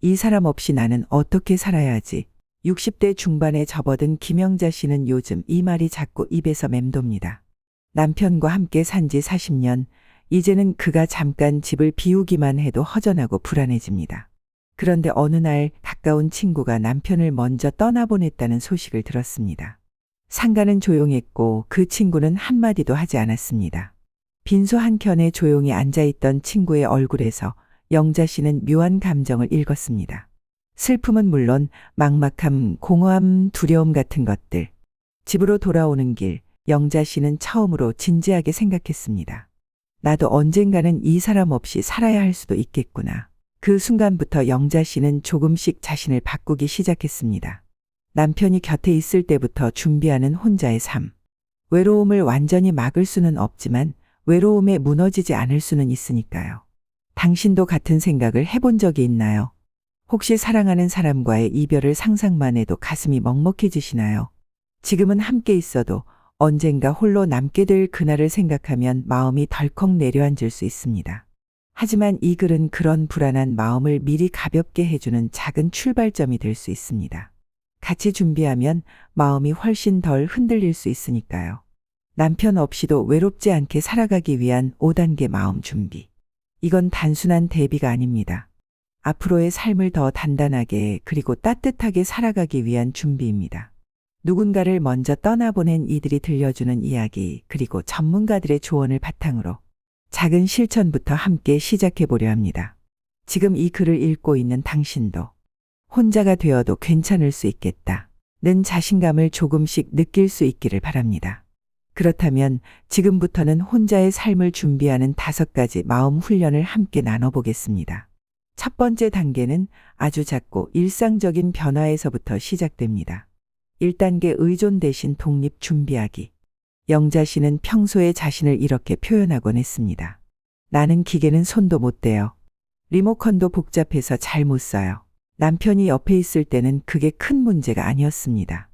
이 사람 없이 나는 어떻게 살아야 하지? 60대 중반에 접어든 김영자 씨는 요즘 이 말이 자꾸 입에서 맴돕니다. 남편과 함께 산 지 40년, 이제는 그가 잠깐 집을 비우기만 해도 허전하고 불안해집니다. 그런데 어느 날 가까운 친구가 남편을 먼저 떠나보냈다는 소식을 들었습니다. 상가는 조용했고 그 친구는 한마디도 하지 않았습니다. 빈소 한켠에 조용히 앉아있던 친구의 얼굴에서 영자 씨는 묘한 감정을 읽었습니다. 슬픔은 물론 막막함, 공허함, 두려움 같은 것들. 집으로 돌아오는 길, 영자 씨는 처음으로 진지하게 생각했습니다. 나도 언젠가는 이 사람 없이 살아야 할 수도 있겠구나. 그 순간부터 영자 씨는 조금씩 자신을 바꾸기 시작했습니다. 남편이 곁에 있을 때부터 준비하는 혼자의 삶. 외로움을 완전히 막을 수는 없지만 외로움에 무너지지 않을 수는 있으니까요. 당신도 같은 생각을 해본 적이 있나요? 혹시 사랑하는 사람과의 이별을 상상만 해도 가슴이 먹먹해지시나요? 지금은 함께 있어도 언젠가 홀로 남게 될 그날을 생각하면 마음이 덜컥 내려앉을 수 있습니다. 하지만 이 글은 그런 불안한 마음을 미리 가볍게 해주는 작은 출발점이 될 수 있습니다. 같이 준비하면 마음이 훨씬 덜 흔들릴 수 있으니까요. 남편 없이도 외롭지 않게 살아가기 위한 5단계 마음 준비. 이건 단순한 대비가 아닙니다. 앞으로의 삶을 더 단단하게 그리고 따뜻하게 살아가기 위한 준비입니다. 누군가를 먼저 떠나보낸 이들이 들려주는 이야기 그리고 전문가들의 조언을 바탕으로 작은 실천부터 함께 시작해 보려 합니다. 지금 이 글을 읽고 있는 당신도 혼자가 되어도 괜찮을 수 있겠다. 는 자신감을 조금씩 느낄 수 있기를 바랍니다. 그렇다면 지금부터는 혼자의 삶을 준비하는 5가지 마음 훈련을 함께 나눠보겠습니다. 첫 번째 단계는 아주 작고 일상적인 변화에서부터 시작됩니다. 1단계 의존 대신 독립 준비하기. 영자 씨는 평소에 자신을 이렇게 표현하곤 했습니다. 나는 기계는 손도 못 대요. 리모컨도 복잡해서 잘 못 써요. 남편이 옆에 있을 때는 그게 큰 문제가 아니었습니다.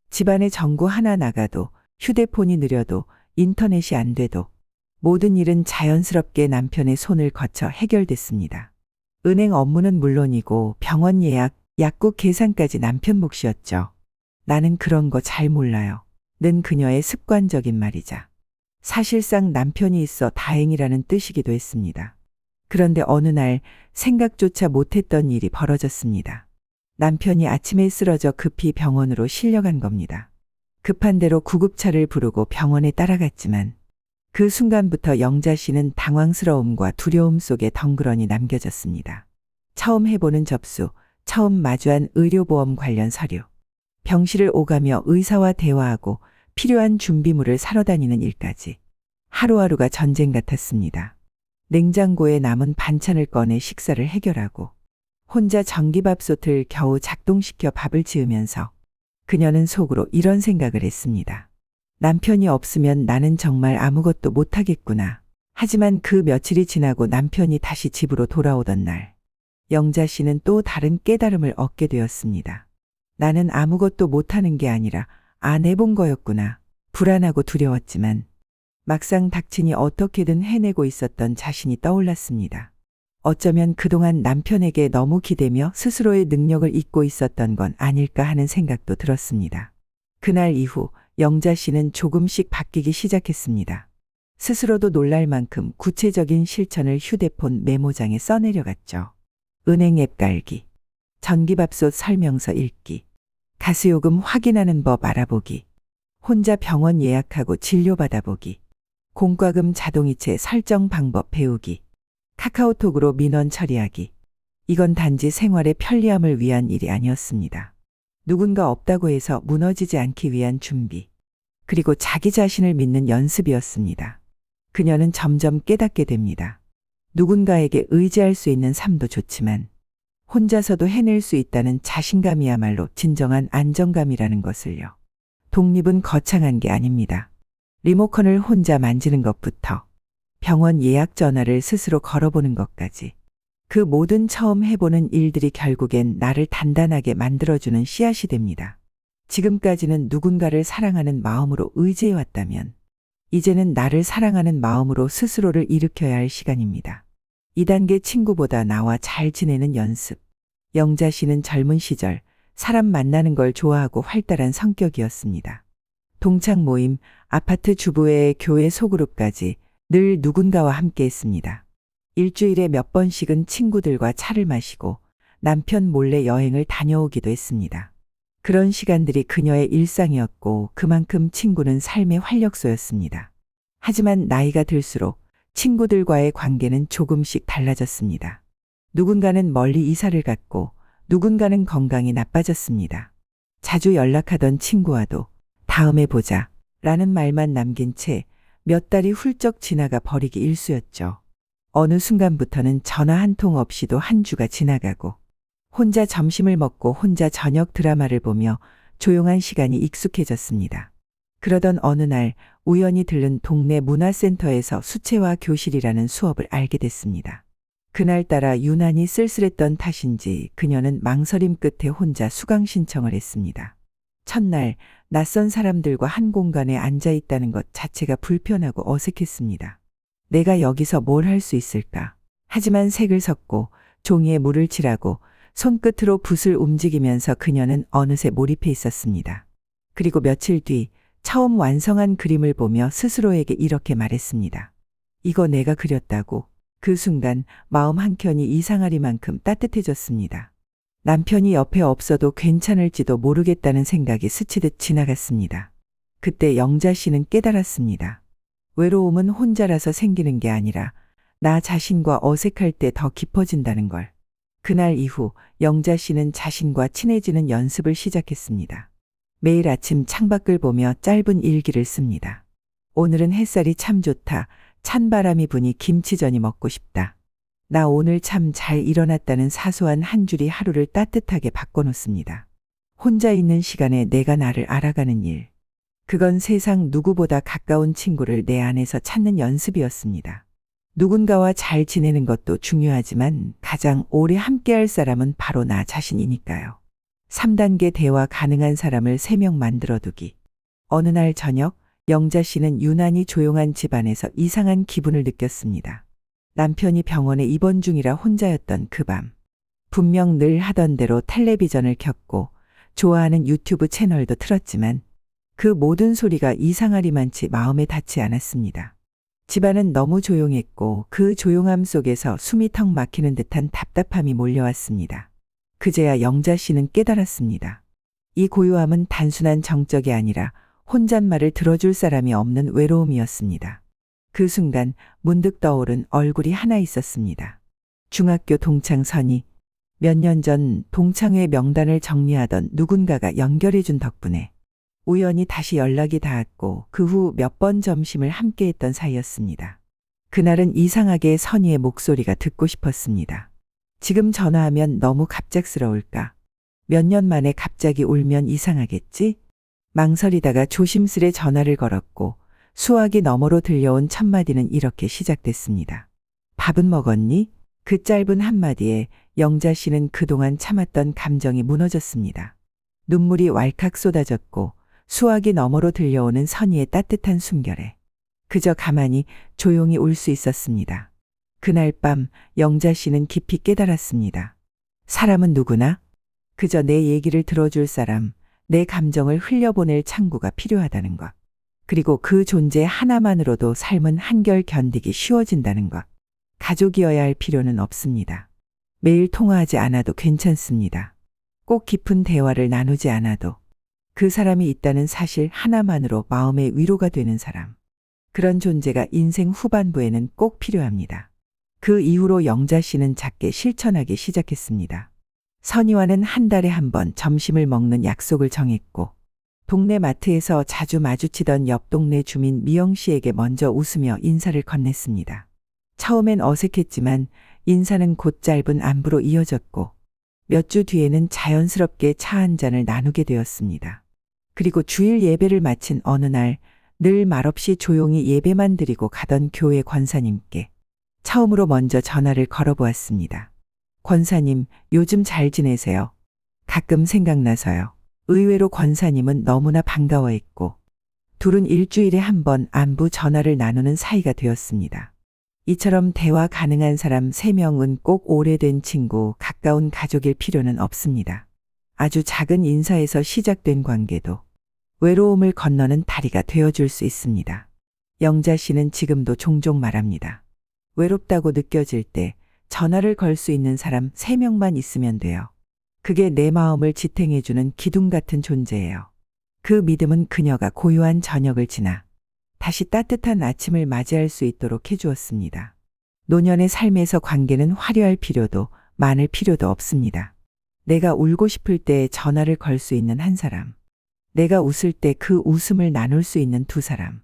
집안의 전구 하나 나가도 휴대폰이 느려도 인터넷이 안 돼도 모든 일은 자연스럽게 남편의 손을 거쳐 해결됐습니다. 은행 업무는 물론이고 병원 예약, 약국 계산까지 남편 몫이었죠. 나는 그런 거 잘 몰라요. 는 그녀의 습관적인 말이자 사실상 남편이 있어 다행이라는 뜻이기도 했습니다. 그런데 어느 날 생각조차 못했던 일이 벌어졌습니다. 남편이 아침에 쓰러져 급히 병원으로 실려간 겁니다. 급한 대로 구급차를 부르고 병원에 따라갔지만 그 순간부터 영자 씨는 당황스러움과 두려움 속에 덩그러니 남겨졌습니다. 처음 해보는 접수, 처음 마주한 의료보험 관련 서류, 병실을 오가며 의사와 대화하고 필요한 준비물을 사러 다니는 일까지 하루하루가 전쟁 같았습니다. 냉장고에 남은 반찬을 꺼내 식사를 해결하고 혼자 전기밥솥을 겨우 작동시켜 밥을 지으면서 그녀는 속으로 이런 생각을 했습니다. 남편이 없으면 나는 정말 아무것도 못하겠구나. 하지만 그 며칠이 지나고 남편이 다시 집으로 돌아오던 날, 영자 씨는 또 다른 깨달음을 얻게 되었습니다. 나는 아무것도 못하는 게 아니라 안 해본 거였구나. 불안하고 두려웠지만 막상 닥치니 어떻게든 해내고 있었던 자신이 떠올랐습니다. 어쩌면 그동안 남편에게 너무 기대며 스스로의 능력을 잊고 있었던 건 아닐까 하는 생각도 들었습니다. 그날 이후 영자 씨는 조금씩 바뀌기 시작했습니다. 스스로도 놀랄 만큼 구체적인 실천을 휴대폰 메모장에 써내려갔죠. 은행 앱 깔기, 전기밥솥 설명서 읽기, 가스요금 확인하는 법 알아보기, 혼자 병원 예약하고 진료받아보기, 공과금 자동이체 설정 방법 배우기, 카카오톡으로 민원 처리하기. 이건 단지 생활의 편리함을 위한 일이 아니었습니다. 누군가 없다고 해서 무너지지 않기 위한 준비, 그리고 자기 자신을 믿는 연습이었습니다. 그녀는 점점 깨닫게 됩니다. 누군가에게 의지할 수 있는 삶도 좋지만 혼자서도 해낼 수 있다는 자신감이야말로 진정한 안정감이라는 것을요. 독립은 거창한 게 아닙니다. 리모컨을 혼자 만지는 것부터 병원 예약 전화를 스스로 걸어보는 것까지 그 모든 처음 해보는 일들이 결국엔 나를 단단하게 만들어주는 씨앗이 됩니다. 지금까지는 누군가를 사랑하는 마음으로 의지해왔다면 이제는 나를 사랑하는 마음으로 스스로를 일으켜야 할 시간입니다. 2단계 친구보다 나와 잘 지내는 연습. 영자 씨는 젊은 시절 사람 만나는 걸 좋아하고 활달한 성격이었습니다. 동창 모임, 아파트 주부의 교회 소그룹까지 늘 누군가와 함께 했습니다. 일주일에 몇 번씩은 친구들과 차를 마시고 남편 몰래 여행을 다녀오기도 했습니다. 그런 시간들이 그녀의 일상이었고 그만큼 친구는 삶의 활력소였습니다. 하지만 나이가 들수록 친구들과의 관계는 조금씩 달라졌습니다. 누군가는 멀리 이사를 갔고 누군가는 건강이 나빠졌습니다. 자주 연락하던 친구와도 다음에 보자 라는 말만 남긴 채 몇 달이 훌쩍 지나가 버리기 일쑤였죠. 어느 순간부터는 전화 한 통 없이도 한 주가 지나가고 혼자 점심을 먹고 혼자 저녁 드라마를 보며 조용한 시간이 익숙해졌습니다. 그러던 어느 날 우연히 들른 동네 문화센터에서 수채화 교실이라는 수업을 알게 됐습니다. 그날따라 유난히 쓸쓸했던 탓인지 그녀는 망설임 끝에 혼자 수강 신청을 했습니다. 첫날 낯선 사람들과 한 공간에 앉아 있다는 것 자체가 불편하고 어색했습니다. 내가 여기서 뭘 할 수 있을까? 하지만 색을 섞고 종이에 물을 칠하고 손끝으로 붓을 움직이면서 그녀는 어느새 몰입해 있었습니다. 그리고 며칠 뒤 처음 완성한 그림을 보며 스스로에게 이렇게 말했습니다. 이거 내가 그렸다고. 그 순간 마음 한켠이 이상하리만큼 따뜻해졌습니다. 남편이 옆에 없어도 괜찮을지도 모르겠다는 생각이 스치듯 지나갔습니다. 그때 영자 씨는 깨달았습니다. 외로움은 혼자라서 생기는 게 아니라 나 자신과 어색할 때 더 깊어진다는 걸. 그날 이후 영자 씨는 자신과 친해지는 연습을 시작했습니다. 매일 아침 창밖을 보며 짧은 일기를 씁니다. 오늘은 햇살이 참 좋다. 찬바람이 부니 김치전이 먹고 싶다. 나 오늘 참 잘 일어났다는 사소한 한 줄이 하루를 따뜻하게 바꿔놓습니다. 혼자 있는 시간에 내가 나를 알아가는 일. 그건 세상 누구보다 가까운 친구를 내 안에서 찾는 연습이었습니다. 누군가와 잘 지내는 것도 중요하지만 가장 오래 함께할 사람은 바로 나 자신이니까요. 3단계 대화 가능한 사람을 3명 만들어두기. 어느 날 저녁 영자 씨는 유난히 조용한 집안에서 이상한 기분을 느꼈습니다. 남편이 병원에 입원 중이라 혼자였던 그 밤. 분명 늘 하던 대로 텔레비전을 켰고 좋아하는 유튜브 채널도 틀었지만 그 모든 소리가 이상하리만치 마음에 닿지 않았습니다. 집안은 너무 조용했고 그 조용함 속에서 숨이 턱 막히는 듯한 답답함이 몰려왔습니다. 그제야 영자 씨는 깨달았습니다. 이 고요함은 단순한 정적이 아니라 혼잣말을 들어줄 사람이 없는 외로움이었습니다. 그 순간 문득 떠오른 얼굴이 하나 있었습니다. 중학교 동창 선희. 몇 년 전 동창회 명단을 정리하던 누군가가 연결해준 덕분에 우연히 다시 연락이 닿았고 그 후 몇 번 점심을 함께했던 사이였습니다. 그날은 이상하게 선희의 목소리가 듣고 싶었습니다. 지금 전화하면 너무 갑작스러울까? 몇 년 만에 갑자기 울면 이상하겠지? 망설이다가 조심스레 전화를 걸었고 수화기 너머로 들려온 첫마디는 이렇게 시작됐습니다. 밥은 먹었니? 그 짧은 한마디에 영자 씨는 그동안 참았던 감정이 무너졌습니다. 눈물이 왈칵 쏟아졌고 수화기 너머로 들려오는 선희의 따뜻한 숨결에 그저 가만히 조용히 울 수 있었습니다. 그날 밤 영자 씨는 깊이 깨달았습니다. 사람은 누구나 그저 내 얘기를 들어줄 사람, 내 감정을 흘려보낼 창구가 필요하다는 것. 그리고 그 존재 하나만으로도 삶은 한결 견디기 쉬워진다는 것. 가족이어야 할 필요는 없습니다. 매일 통화하지 않아도 괜찮습니다. 꼭 깊은 대화를 나누지 않아도 그 사람이 있다는 사실 하나만으로 마음의 위로가 되는 사람. 그런 존재가 인생 후반부에는 꼭 필요합니다. 그 이후로 영자 씨는 작게 실천하기 시작했습니다. 선희와는 한 달에 한 번 점심을 먹는 약속을 정했고 동네 마트에서 자주 마주치던 옆 동네 주민 미영 씨에게 먼저 웃으며 인사를 건넸습니다. 처음엔 어색했지만 인사는 곧 짧은 안부로 이어졌고 몇 주 뒤에는 자연스럽게 차 한 잔을 나누게 되었습니다. 그리고 주일 예배를 마친 어느 날 늘 말없이 조용히 예배만 드리고 가던 교회 권사님께 처음으로 먼저 전화를 걸어보았습니다. 권사님, 요즘 잘 지내세요? 가끔 생각나서요. 의외로 권사님은 너무나 반가워했고 둘은 일주일에 한 번 안부 전화를 나누는 사이가 되었습니다. 이처럼 대화 가능한 사람 3명은 꼭 오래된 친구, 가까운 가족일 필요는 없습니다. 아주 작은 인사에서 시작된 관계도 외로움을 건너는 다리가 되어줄 수 있습니다. 영자 씨는 지금도 종종 말합니다. 외롭다고 느껴질 때 전화를 걸 수 있는 사람 3명만 있으면 돼요. 그게 내 마음을 지탱해주는 기둥 같은 존재예요. 그 믿음은 그녀가 고요한 저녁을 지나 다시 따뜻한 아침을 맞이할 수 있도록 해주었습니다. 노년의 삶에서 관계는 화려할 필요도 많을 필요도 없습니다. 내가 울고 싶을 때 전화를 걸 수 있는 한 사람. 내가 웃을 때 그 웃음을 나눌 수 있는 2사람.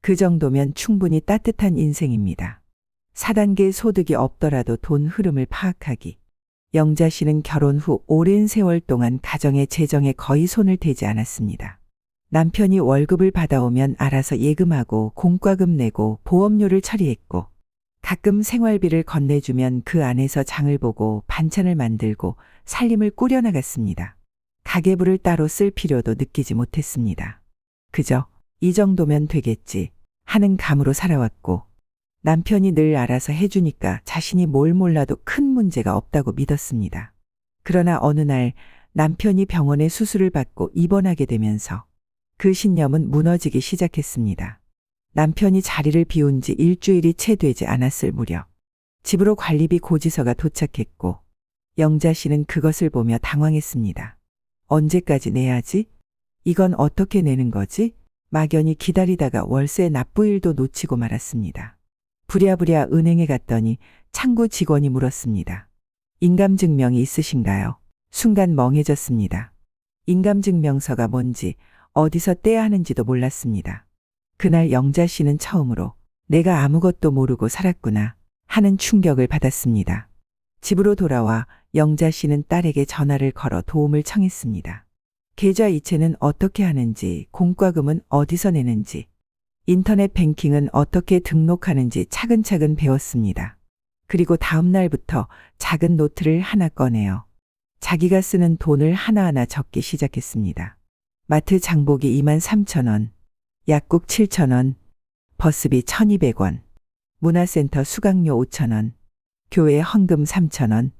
그 정도면 충분히 따뜻한 인생입니다. 4단계 소득이 없더라도 돈 흐름을 파악하기. 영자 씨는 결혼 후 오랜 세월 동안 가정의 재정에 거의 손을 대지 않았습니다. 남편이 월급을 받아오면 알아서 예금하고 공과금 내고 보험료를 처리했고 가끔 생활비를 건네주면 그 안에서 장을 보고 반찬을 만들고 살림을 꾸려나갔습니다. 가계부를 따로 쓸 필요도 느끼지 못했습니다. 그저 이 정도면 되겠지 하는 감으로 살아왔고 남편이 늘 알아서 해주니까 자신이 뭘 몰라도 큰 문제가 없다고 믿었습니다. 그러나 어느 날 남편이 병원에 수술을 받고 입원하게 되면서 그 신념은 무너지기 시작했습니다. 남편이 자리를 비운 지 일주일이 채 되지 않았을 무렵 집으로 관리비 고지서가 도착했고 영자 씨는 그것을 보며 당황했습니다. 언제까지 내야지? 이건 어떻게 내는 거지? 막연히 기다리다가 월세 납부일도 놓치고 말았습니다. 부랴부랴 은행에 갔더니 창구 직원이 물었습니다. 인감증명이 있으신가요? 순간 멍해졌습니다. 인감증명서가 뭔지 어디서 떼야 하는지도 몰랐습니다. 그날 영자 씨는 처음으로 내가 아무것도 모르고 살았구나 하는 충격을 받았습니다. 집으로 돌아와 영자 씨는 딸에게 전화를 걸어 도움을 청했습니다. 계좌 이체는 어떻게 하는지, 공과금은 어디서 내는지, 인터넷 뱅킹은 어떻게 등록하는지 차근차근 배웠습니다. 그리고 다음 날부터 작은 노트를 하나 꺼내요. 자기가 쓰는 돈을 하나하나 적기 시작했습니다. 마트 장보기 23,000원, 약국 7,000원, 버스비 1,200원, 문화센터 수강료 5,000원, 교회 헌금 3,000원.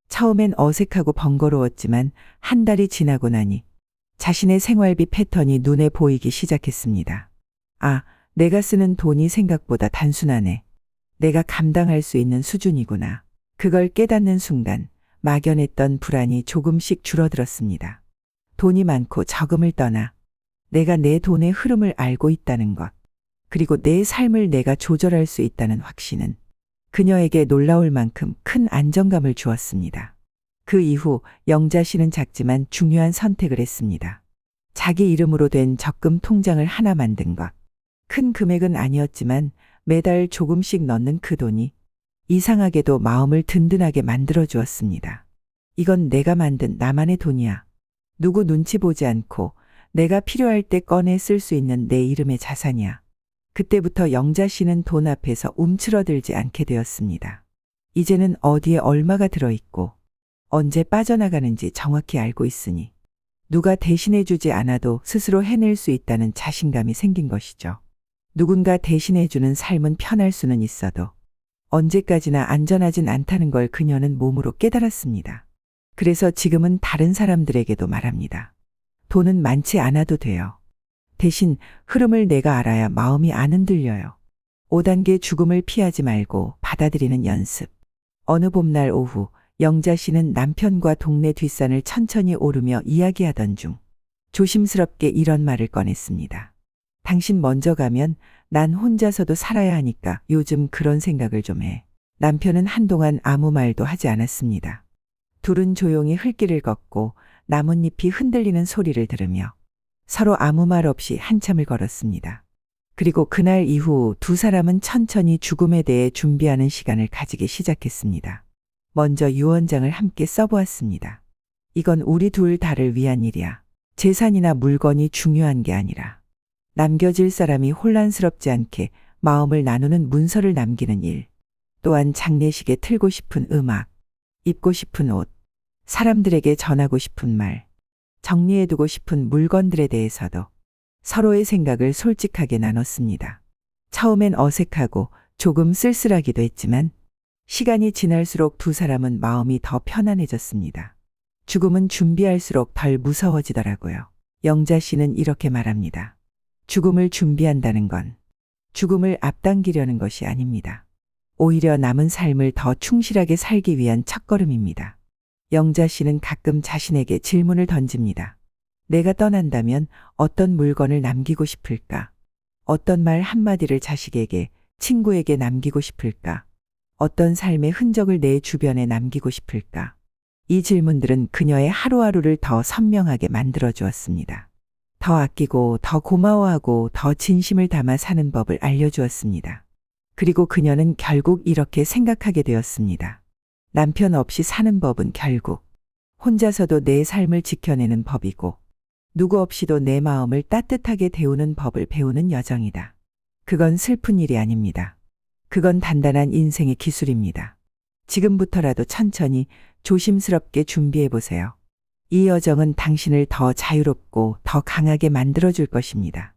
처음엔 어색하고 번거로웠지만 한 달이 지나고 나니 자신의 생활비 패턴이 눈에 보이기 시작했습니다. 아, 내가 쓰는 돈이 생각보다 단순하네. 내가 감당할 수 있는 수준이구나. 그걸 깨닫는 순간 막연했던 불안이 조금씩 줄어들었습니다. 돈이 많고 적음을 떠나 내가 내 돈의 흐름을 알고 있다는 것, 그리고 내 삶을 내가 조절할 수 있다는 확신은 그녀에게 놀라울 만큼 큰 안정감을 주었습니다. 그 이후 영자 씨는 작지만 중요한 선택을 했습니다. 자기 이름으로 된 적금 통장을 하나 만든 것. 큰 금액은 아니었지만 매달 조금씩 넣는 그 돈이 이상하게도 마음을 든든하게 만들어 주었습니다. 이건 내가 만든 나만의 돈이야. 누구 눈치 보지 않고 내가 필요할 때 꺼내 쓸 수 있는 내 이름의 자산이야. 그때부터 영자 씨는 돈 앞에서 움츠러들지 않게 되었습니다. 이제는 어디에 얼마가 들어있고 언제 빠져나가는지 정확히 알고 있으니 누가 대신해 주지 않아도 스스로 해낼 수 있다는 자신감이 생긴 것이죠. 누군가 대신해 주는 삶은 편할 수는 있어도 언제까지나 안전하진 않다는 걸 그녀는 몸으로 깨달았습니다. 그래서 지금은 다른 사람들에게도 말합니다. 돈은 많지 않아도 돼요. 대신 흐름을 내가 알아야 마음이 안 흔들려요. 5단계 죽음을 피하지 말고 받아들이는 연습. 어느 봄날 오후 영자 씨는 남편과 동네 뒷산을 천천히 오르며 이야기하던 중 조심스럽게 이런 말을 꺼냈습니다. 당신 먼저 가면 난 혼자서도 살아야 하니까 요즘 그런 생각을 좀 해. 남편은 한동안 아무 말도 하지 않았습니다. 둘은 조용히 흘길을 걷고 나뭇잎이 흔들리는 소리를 들으며 서로 아무 말 없이 한참을 걸었습니다. 그리고 그날 이후 2사람은 천천히 죽음에 대해 준비하는 시간을 가지기 시작했습니다. 먼저 유언장을 함께 써보았습니다. 이건 우리 둘 다를 위한 일이야. 재산이나 물건이 중요한 게 아니라 남겨질 사람이 혼란스럽지 않게 마음을 나누는 문서를 남기는 일. 또한 장례식에 틀고 싶은 음악, 입고 싶은 옷, 사람들에게 전하고 싶은 말, 정리해두고 싶은 물건들에 대해서도 서로의 생각을 솔직하게 나눴습니다. 처음엔 어색하고 조금 쓸쓸하기도 했지만 시간이 지날수록 두 사람은 마음이 더 편안해졌습니다. 죽음은 준비할수록 덜 무서워지더라고요. 영자 씨는 이렇게 말합니다. 죽음을 준비한다는 건 죽음을 앞당기려는 것이 아닙니다. 오히려 남은 삶을 더 충실하게 살기 위한 첫걸음입니다. 영자 씨는 가끔 자신에게 질문을 던집니다. 내가 떠난다면 어떤 물건을 남기고 싶을까? 어떤 말 한마디를 자식에게, 친구에게 남기고 싶을까? 어떤 삶의 흔적을 내 주변에 남기고 싶을까? 이 질문들은 그녀의 하루하루를 더 선명하게 만들어 주었습니다. 더 아끼고 더 고마워하고 더 진심을 담아 사는 법을 알려주었습니다. 그리고 그녀는 결국 이렇게 생각하게 되었습니다. 남편 없이 사는 법은 결국 혼자서도 내 삶을 지켜내는 법이고 누구 없이도 내 마음을 따뜻하게 데우는 법을 배우는 여정이다. 그건 슬픈 일이 아닙니다. 그건 단단한 인생의 기술입니다. 지금부터라도 천천히 조심스럽게 준비해 보세요. 이 여정은 당신을 더 자유롭고 더 강하게 만들어줄 것입니다.